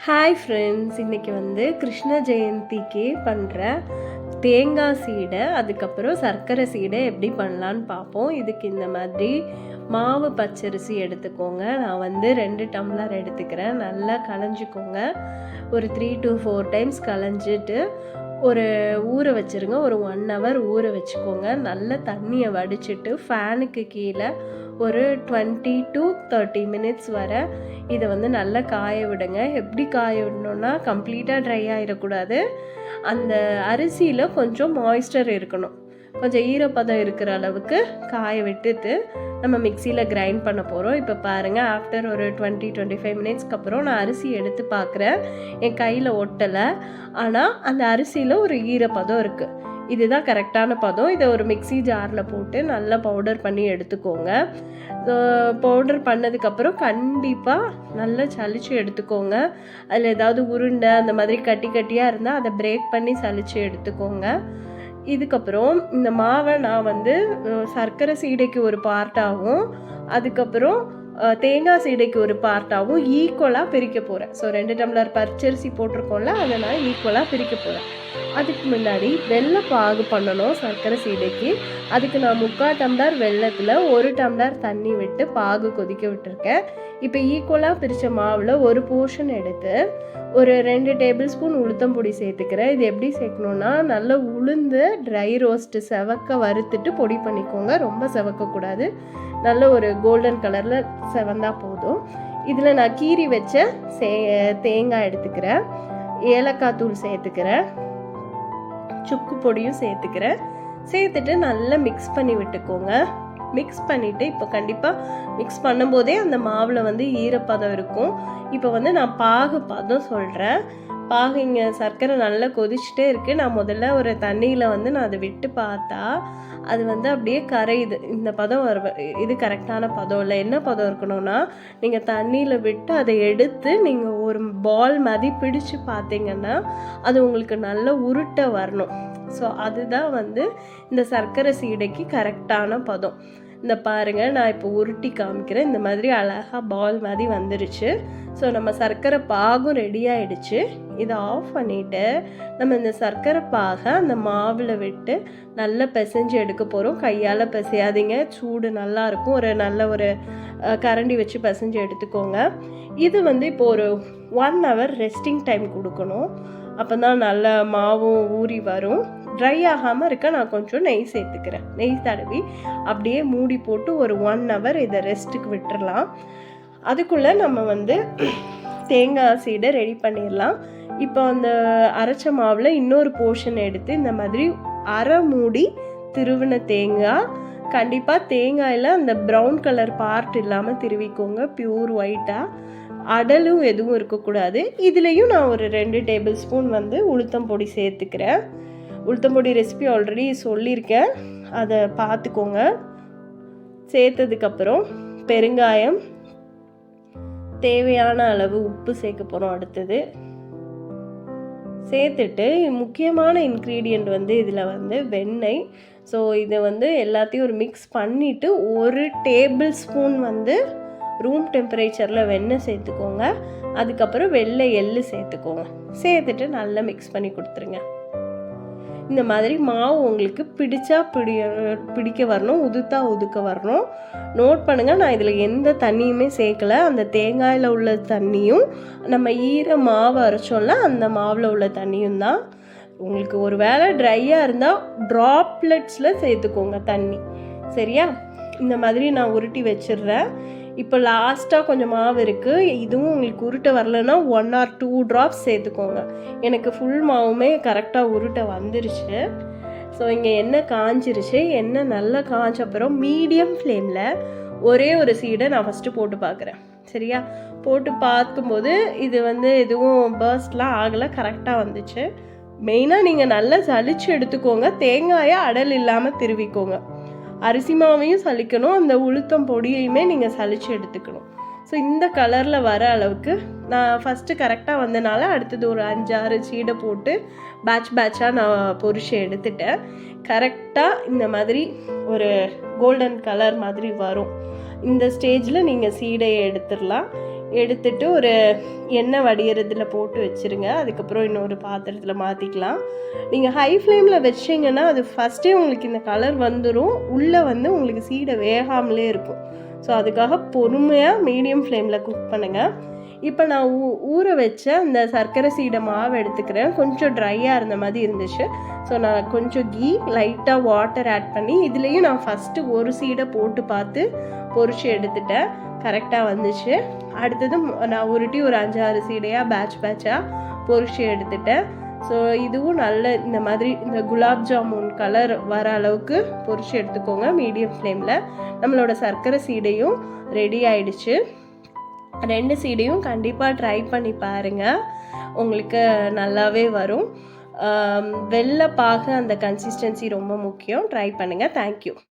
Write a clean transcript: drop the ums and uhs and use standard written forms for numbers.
Hi friends, இன்றைக்கி வந்து கிருஷ்ண ஜெயந்திக்கு பண்ணுற தேங்காய் சீடை, அதுக்கப்புறம் சர்க்கரை சீடை எப்படி பண்ணலான்னு பார்ப்போம். இதுக்கு இந்த மாதிரி மாவு பச்சரிசி எடுத்துக்கோங்க. நான் வந்து 2 டம்ளர் எடுத்துக்கிறேன். நல்லா களைஞ்சிக்கோங்க. ஒரு 3 to 4 டைம்ஸ் களைஞ்சிட்டு ஒரு ஊற வச்சுருங்க. ஒரு 1 hour ஊற வச்சுக்கோங்க. நல்ல தண்ணியை வடிச்சிட்டு ஃபேனுக்கு கீழே ஒரு 20 to 30 minutes வரை இதை வந்து நல்லா காய விடுங்க. எப்படி காய விடணுன்னா, கம்ப்ளீட்டாக ட்ரை ஆகிடக்கூடாது. அந்த அரிசியில் கொஞ்சம் மாய்ஸ்டர் இருக்கணும். கொஞ்சம் ஈரப்பதம் இருக்கிற அளவுக்கு காய விட்டுட்டு நம்ம மிக்சியில் கிரைண்ட் பண்ண போகிறோம். இப்போ பாருங்கள், ஆஃப்டர் ஒரு 20-25 மினிட்ஸ்க்கு அப்புறம் நான் அரிசி எடுத்து பார்க்குறேன். என் கையில் ஒட்டலை, ஆனால் அந்த அரிசியில் ஒரு ஈரப்பதம் இருக்குது. இதுதான் கரெக்டான பதம். இதை ஒரு மிக்சி ஜாரில் போட்டு நல்லா பவுடர் பண்ணி எடுத்துக்கோங்க. பவுடர் பண்ணதுக்கப்புறம் கண்டிப்பாக நல்லா சலிச்சு எடுத்துக்கோங்க. அதில் ஏதாவது உருண்டை அந்த மாதிரி கட்டியாக இருந்தால் அதை பிரேக் பண்ணி சலிச்சு எடுத்துக்கோங்க. இதுக்கப்புறம் இந்த மாவை நான் வந்து சர்க்கரை சீடைக்கு ஒரு பார்ட்டாகவும் அதுக்கப்புறம் தேங்காய் சீடைக்கு ஒரு பார்ட்டாகவும் ஈக்குவலாக பிரிக்க போகிறேன். ஸோ 2 டம்ளர் பச்சரிசி போட்டிருக்கோம்ல, அதை நான் ஈக்குவலாக பிரிக்க போகிறேன். அதுக்கு முன்னாடி வெள்ளை பாகு பண்ணணும் சர்க்கரை சீடைக்கு. அதுக்கு நான் 3/4 டம்ளர் வெள்ளத்தில் 1 டம்ளர் தண்ணி விட்டு பாகு கொதிக்க விட்டுருக்கேன். இப்போ ஈக்குவலாக பிரித்த மாவில் ஒரு போர்ஷன் எடுத்து ஒரு 2 டேபிள் ஸ்பூன் உளுத்தம்பொடி சேர்த்துக்கிறேன். இது எப்படி சேர்க்கணுன்னா, நல்லா உளுந்து ட்ரை ரோஸ்ட்டு செவக்க வறுத்துட்டு பொடி பண்ணிக்கோங்க. ரொம்ப செவக்கக்கூடாது. நல்ல ஒரு கோல்டன் கலரில் செவந்தால் போதும். இதில் நான் கீரி வச்ச தேங்காய் எடுத்துக்கிறேன். ஏலக்காய் தூள் சேர்த்துக்கிறேன். சுக்கு பொடியும் சேர்த்துக்கிறேன். சேர்த்துட்டு நல்லா மிக்ஸ் பண்ணி விட்டுக்கோங்க. மிக்ஸ் பண்ணிவிட்டு இப்போ கண்டிப்பாக மிக்ஸ் பண்ணும்போதே அந்த மாவில் வந்து ஈரப்பதம் இருக்கும். இப்போ வந்து நான் பாகு பதம் சொல்கிறேன். பாகு இங்கே சர்க்கரை நல்லா கொதிச்சுட்டே இருக்குது. நான் முதல்ல ஒரு தண்ணியில் வந்து நான் அதை விட்டு பார்த்தா அது வந்து அப்படியே கரையுது. இந்த பதம் இது கரெக்டான பதம் இல்லை. என்ன பதம் இருக்கணும்னா, நீங்கள் தண்ணியில் விட்டு அதை எடுத்து நீங்கள் ஒரு பால் மாதிரி பிடிச்சு பார்த்தீங்கன்னா அது உங்களுக்கு நல்ல உருட்டை வரணும். ஸோ அதுதான் வந்து இந்த சர்க்கரை சீடைக்கு கரெக்டான பதம். இந்த பாருங்கள், நான் இப்போ உருட்டி காமிக்கிறேன். இந்த மாதிரி அழகாக பால் மாதிரி வந்துருச்சு. ஸோ நம்ம சர்க்கரை பாகும் ரெடி ஆகிடுச்சு. இதை ஆஃப் பண்ணிவிட்டு நம்ம இந்த சர்க்கரை பாகை அந்த மாவில் விட்டு நல்லா பிசைஞ்சு எடுக்க போகிறோம். கையால் பிசையாதீங்க, சூடு நல்லாயிருக்கும். நல்ல ஒரு கரண்டி வச்சு பிசைஞ்சு எடுத்துக்கோங்க. இது வந்து இப்போ ஒரு 1 hour ரெஸ்டிங் டைம் கொடுக்கணும். அப்போ தான் நல்ல மாவும் ஊறி வரும். ட்ரை ஆகாமல் இருக்க நான் கொஞ்சம் நெய் சேர்த்துக்கிறேன். நெய் தடவி அப்படியே மூடி போட்டு ஒரு 1 hour இதை ரெஸ்ட்டுக்கு விட்டுறலாம். அதுக்குள்ளே நம்ம வந்து தேங்காய் சீடை ரெடி பண்ணிடலாம். இப்போ அந்த அரைச்ச மாவில் இன்னொரு போர்ஷன் எடுத்து இந்த மாதிரி அரை மூடி திருவின தேங்காய். கண்டிப்பாக தேங்காயில் அந்த ப்ரௌன் கலர் பார்ட் இல்லாமல் திருவிக்கோங்க, பியூர் ஒயிட்டாக. அடலும் எதுவும் இருக்கக்கூடாது. இதுலேயும் நான் ஒரு 2 டேபிள் ஸ்பூன் வந்து உளுத்தம்பொடி சேர்த்துக்கிறேன். உளுத்தம்பொடி ரெசிபி ஆல்ரெடி சொல்லியிருக்கேன், அதை பார்த்துக்கோங்க. சேர்த்ததுக்கப்புறம் பெருங்காயம், தேவையான அளவு உப்பு சேர்க்க போகிறோம். அடுத்தது சேர்த்துட்டு முக்கியமான இன்க்ரீடியண்ட் வந்து இதில் வந்து வெண்ணெய். ஸோ இதை வந்து எல்லாத்தையும் ஒரு மிக்ஸ் பண்ணிவிட்டு 1 டேபிள் ஸ்பூன் வந்து ரூம் டெம்பரேச்சரில் வெண்ணெய் சேர்த்துக்கோங்க. அதுக்கப்புறம் வெள்ளை எள்ளு சேர்த்துக்கோங்க. சேர்த்துட்டு நல்லா மிக்ஸ் பண்ணி கொடுத்துருங்க. இந்த மாதிரி மாவு உங்களுக்கு பிடிச்சா பிடிக்க வரணும், உதுக்க வரணும். நோட் பண்ணுங்கள், நான் இதில் எந்த தண்ணியுமே சேர்க்கலை. அந்த தேங்காயில் உள்ள தண்ணியும் நம்ம மாவு அரைச்சோம்ல அந்த மாவில் உள்ள தண்ணியும் தான். உங்களுக்கு ஒரு வேளை ட்ரையாக இருந்தால் ட்ராப்லெட்ஸில் சேர்த்துக்கோங்க தண்ணி. சரியா? இந்த மாதிரி நான் உருட்டி வச்சிடுறேன். இப்போ லாஸ்ட்டாக கொஞ்சம் மாவு இருக்குது. இதுவும் உங்களுக்கு உருட்டை வரலன்னா 1 or 2 ட்ராப்ஸ் சேர்த்துக்கோங்க. எனக்கு ஃபுல் மாவுமே கரெக்டாக உருட்டை வந்துருச்சு. ஸோ இங்கே எண்ணெய் காஞ்சிருச்சு. எண்ணெய் நல்லா காஞ்ச அப்புறம் மீடியம் ஃப்ளேமில் ஒரே ஒரு சீடை நான் ஃபஸ்ட்டு போட்டு பார்க்குறேன். சரியா? போட்டு பார்க்கும்போது இது வந்து எதுவும் பர்ஸ்ட்லாம் ஆகலை, கரெக்டாக வந்துச்சு. மெயினாக நீங்கள் நல்லா சலிச்சு எடுத்துக்கோங்க. தேங்காயை அடல் இல்லாமல் திருவிக்கோங்க. அரிசி மாவையும் சலிக்கணும், அந்த உளுத்தம் பொடியையுமே நீங்கள் சலிச்சு எடுத்துக்கணும். ஸோ இந்த கலரில் வர அளவுக்கு நான் ஃபஸ்ட்டு கரெக்டாக வந்தனால அடுத்தது ஒரு 5-6 சீடை போட்டு பேட்சாக நான் பொரிச்சு எடுத்துட்டேன். கரெக்டாக இந்த மாதிரி ஒரு கோல்டன் கலர் மாதிரி வரும். இந்த ஸ்டேஜில் நீங்கள் சீடையை எடுத்துடலாம். எடுத்துட்டு ஒரு எண்ணெய் வடிகிறதுல போட்டு வச்சுருங்க. அதுக்கப்புறம் இன்னொரு பாத்திரத்தில் மாற்றிக்கலாம். நீங்கள் ஹை ஃப்ளேமில் வச்சிங்கன்னா அது ஃபஸ்ட்டே உங்களுக்கு இந்த கலர் வந்துடும், உள்ளே வந்து உங்களுக்கு சீடை வேகாமலே இருக்கும். ஸோ அதுக்காக பொறுமையாக மீடியம் ஃப்ளேமில் குக் பண்ணுங்கள். இப்போ நான் ஊற வச்ச அந்த சர்க்கரை சீடை மாவு எடுத்துக்கிறேன். கொஞ்சம் ட்ரையாக இருந்த மாதிரி இருந்துச்சு. ஸோ நான் கொஞ்சம் லைட்டாக வாட்டர் ஆட் பண்ணி இதுலேயும் நான் ஃபஸ்ட்டு ஒரு சீடை போட்டு பார்த்து பொரிச்சு எடுத்துட்டேன். கரெக்டாக வந்துச்சு. அடுத்தது நான் உருட்டி ஒரு 5-6 சீடையாக பேட்சாக பொரிச்சு எடுத்துட்டேன். ஸோ இதுவும் நல்ல இந்த மாதிரி இந்த குலாப் ஜாமுன் கலர் வர அளவுக்கு பொரிச்சு எடுத்துக்கோங்க மீடியம் ஃப்ளேமில். நம்மளோட சர்க்கரை சீடையும் ரெடி ஆயிடுச்சு. 2 சீடையும் கண்டிப்பாக ட்ரை பண்ணி பாருங்கள், உங்களுக்கு நல்லாவே வரும். வெள்ளை பாகு அந்த கன்சிஸ்டன்சி ரொம்ப முக்கியம். ட்ரை பண்ணுங்கள். தேங்க்யூ.